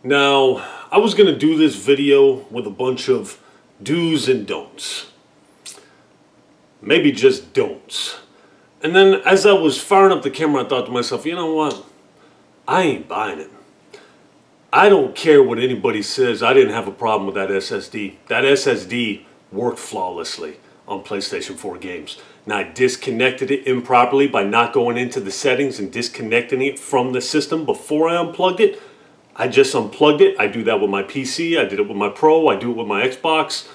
Now, I was going to do this video with a bunch of do's and don'ts. Maybe just don'ts. And then as I was firing up the camera, I thought to myself, you know what? I ain't buying it. I don't care what anybody says. I didn't have a problem with that SSD. That SSD worked flawlessly on PlayStation 4 games. Now, I disconnected it improperly by not going into the settings and disconnecting it from the system before I unplugged it. I just unplugged it. I do that with my PC. I did it with my Pro. I do it with my Xbox.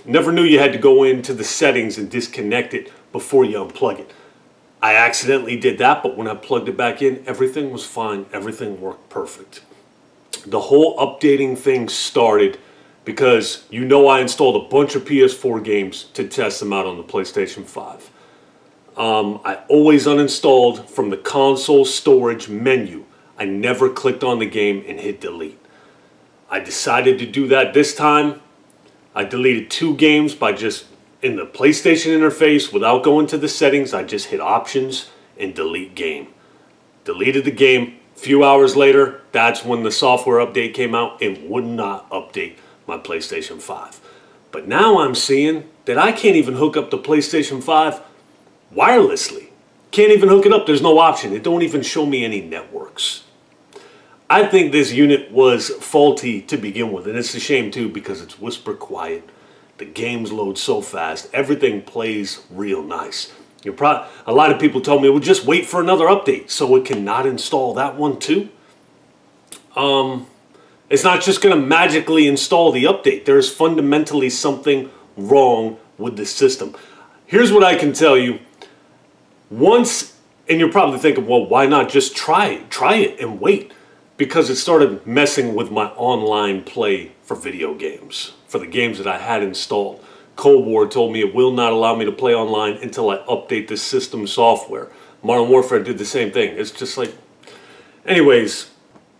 Never knew you had to go into the settings and disconnect it before you unplug it. I accidentally did that, but when I plugged it back in, everything was fine. Everything worked perfect. The whole updating thing started because you know I installed a bunch of PS4 games to test them out on the PlayStation 5. I always uninstalled from the console storage menu. I never clicked on the game and hit delete. I decided to do that this time. I deleted 2 games by just in the PlayStation interface without going to the settings. I just hit options and delete game. Deleted the game. A few hours later, that's when the software update came out. It would not update my PlayStation 5. But now I'm seeing that I can't even hook up the PlayStation 5 wirelessly. Can't even hook it up. There's no option. It don't even show me any networks. I think this unit was faulty to begin with, and it's a shame too because it's whisper quiet. The games load so fast. Everything plays real nice. A lot of people told me, well, just wait for another update so it cannot install that one too. It's not just going to magically install the update. There is fundamentally something wrong with the system. Here's what I can tell you. Once, and you're probably thinking, well, why not just try it? Try it and wait. Because it started messing with my online play for video games, for the games that I had installed. Cold War told me it will not allow me to play online until I update the system software. Modern Warfare did the same thing. It's just like... Anyways,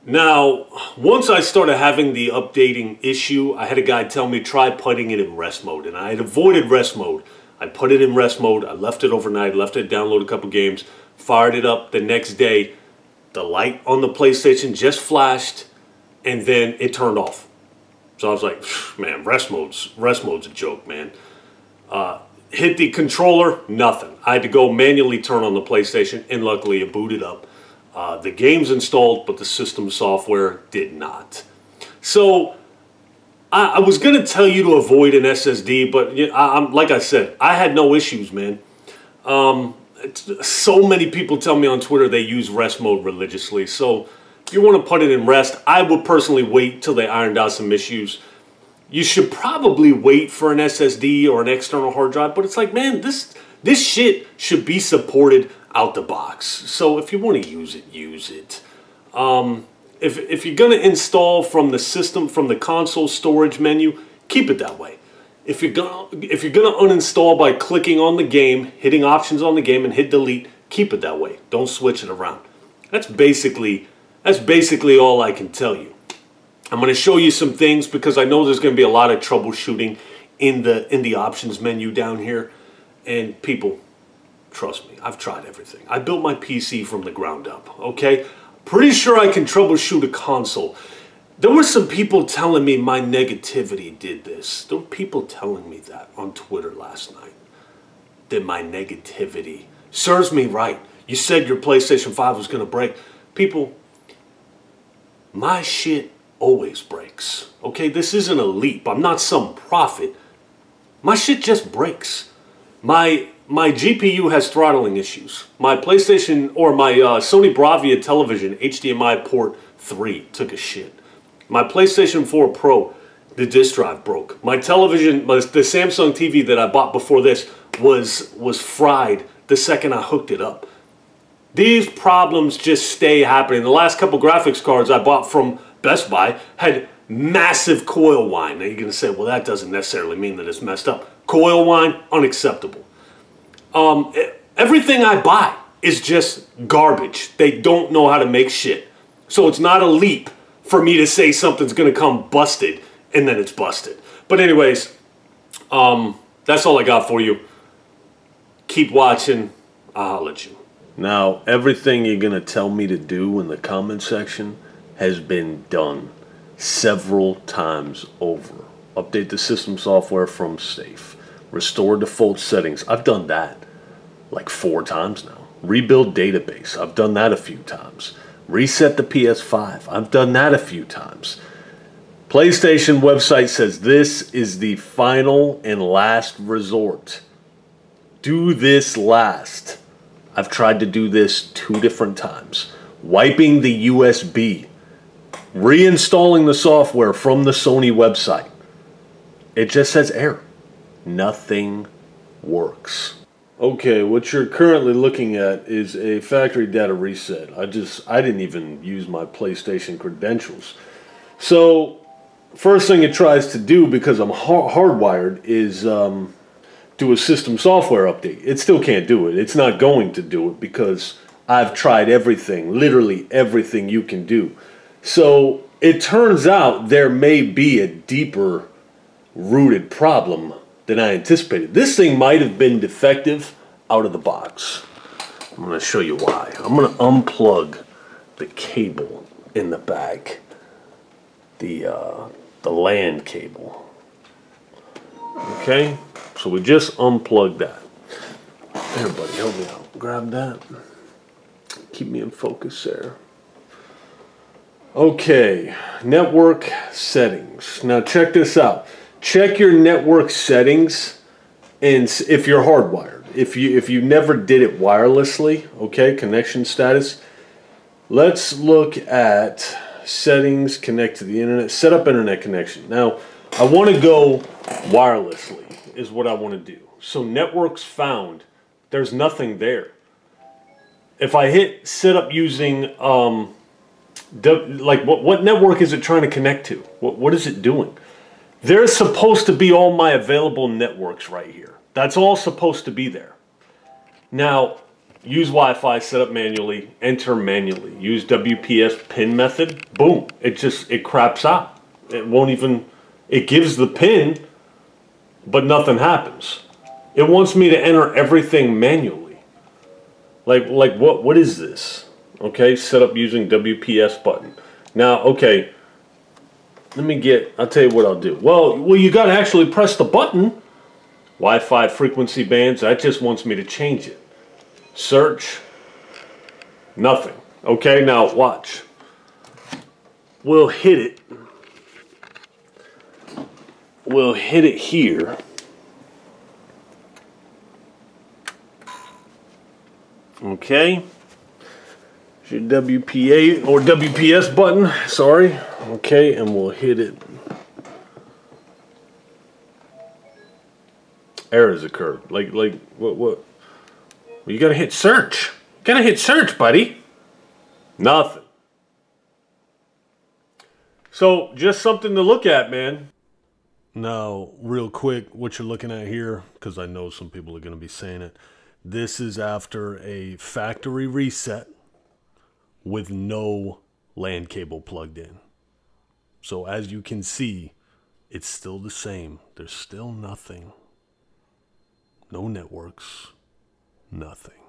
now, once I started having the updating issue, I had a guy tell me try putting it in rest mode. And I had avoided rest mode. I put it in rest mode. I left it overnight, left it download a couple games, fired it up the next day. The light on the PlayStation just flashed, and then it turned off. So I was like, man, rest mode's a joke, man. Hit the controller, nothing. I had to go manually turn on the PlayStation, and luckily it booted up. The game's installed, but the system software did not. So I was going to tell you to avoid an SSD, but like I said, I had no issues, man. So many people tell me on Twitter they use rest mode religiously. So if you want to put it in rest, I would personally wait till they ironed out some issues. You should probably wait for an SSD or an external hard drive, but it's like, man, this shit should be supported out the box. So if you want to use it, use it. If you're going to install from the system, from the console storage menu, keep it that way. If you're gonna uninstall by clicking on the game, hitting options on the game and hit delete, keep it that way. Don't switch it around. That's basically all I can tell you. I'm going to show you some things because I know there's going to be a lot of troubleshooting in the options menu down here. And people, trust me, I've tried everything. I built my PC from the ground up, okay? Pretty sure I can troubleshoot a console. There were some people telling me my negativity did this. There were people telling me that on Twitter last night. That my negativity serves me right. You said your PlayStation 5 was going to break. People, my shit always breaks. Okay, this isn't a leap. I'm not some prophet. My shit just breaks. My GPU has throttling issues. My PlayStation or my Sony Bravia television HDMI port 3 took a shit. My PlayStation 4 Pro, the disk drive broke. My television, the Samsung TV that I bought before this was fried the second I hooked it up. These problems just stay happening. The last couple graphics cards I bought from Best Buy had massive coil whine. Now you're going to say, well, that doesn't necessarily mean that it's messed up. Coil whine, unacceptable. Everything I buy is just garbage. They don't know how to make shit. So it's not a leap for me to say something's going to come busted and then it's busted. But anyways, that's all I got for you. Keep watching. I'll holler at you. Now, everything you're going to tell me to do in the comment section has been done. several times over. Update the system software from safe. Restore default settings. I've done that like 4 times now. Rebuild database. I've done that a few times. Reset the PS5. I've done that a few times. PlayStation website says this is the final and last resort. Do this last. I've tried to do this 2 different times. Wiping the USB. Reinstalling the software from the Sony website. It just says error. Nothing works. Okay, what you're currently looking at is a factory data reset. I didn't even use my PlayStation credentials. So, first thing it tries to do, because I'm hardwired, is do a system software update. It still can't do it. It's not going to do it because I've tried everything, literally everything you can do. So, it turns out there may be a deeper rooted problem than I anticipated. This thing might have been defective out of the box. I'm going to show you why. I'm going to unplug the cable in the back, the LAN cable. Okay, so we just unplugged that. Everybody, help me out. Grab that. Keep me in focus there. Okay, network settings. Now check this out. Check your network settings, and if you're hardwired. If you never did it wirelessly, okay, connection status. Let's look at settings, connect to the internet, set up internet connection. Now, I want to go wirelessly is what I want to do. So networks found, there's nothing there. If I hit set up using, like what network is it trying to connect to? What is it doing? There's supposed to be all my available networks right here. That's all supposed to be there. Now, use Wi-Fi, set up manually, enter manually. Use WPS pin method. Boom. It craps out. It won't even, it gives the pin, but nothing happens. It wants me to enter everything manually. Like what is this? Okay, set up using WPS button. Now, okay. I'll tell you what I'll do. Well, you got to actually press the button. Wi-Fi frequency bands, that just wants me to change it. Search. Nothing. Okay, now watch. We'll hit it. We'll hit it here. Okay. Your WPA or WPS button, sorry. Okay, and we'll hit it. Errors occurred. Like what? Well, you gotta hit search. You gotta hit search, buddy. Nothing. So, just something to look at, man. Now, real quick, what you're looking at here, because I know some people are gonna be saying it. This is after a factory reset with no LAN cable plugged in. So as you can see, it's still the same. There's still nothing. No networks, nothing.